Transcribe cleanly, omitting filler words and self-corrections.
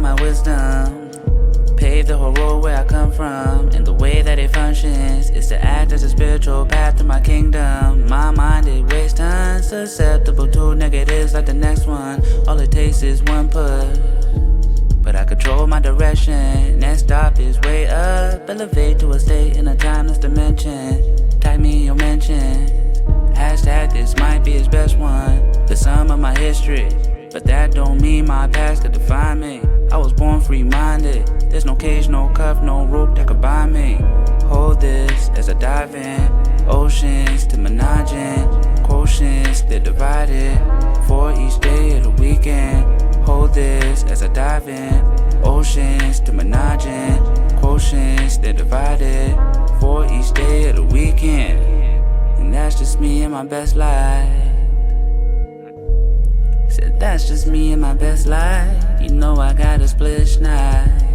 my wisdom. Pave the whole road where I come from, and the way that it functions is to act as a spiritual path to my kingdom. My mind, it weighs tons, susceptible to negatives like the next one. All it takes is one push, but I control my direction. Next stop is way up, elevate to a state in a timeless dimension. Tag me in your mention, hashtag this might be his best one. The sum of my history, but that don't mean my past could define me. I was born free-minded, there's no cage, no cuff, no rope that could bind me. Hold this as I dive in, oceans to menaging, quotients they're divided for each day of the weekend. Hold this as I dive in, oceans to menaging, quotients they're divided for each day of the weekend. And that's just me in my best life. Said that's just me in my best life. You know I got a Splish Nice.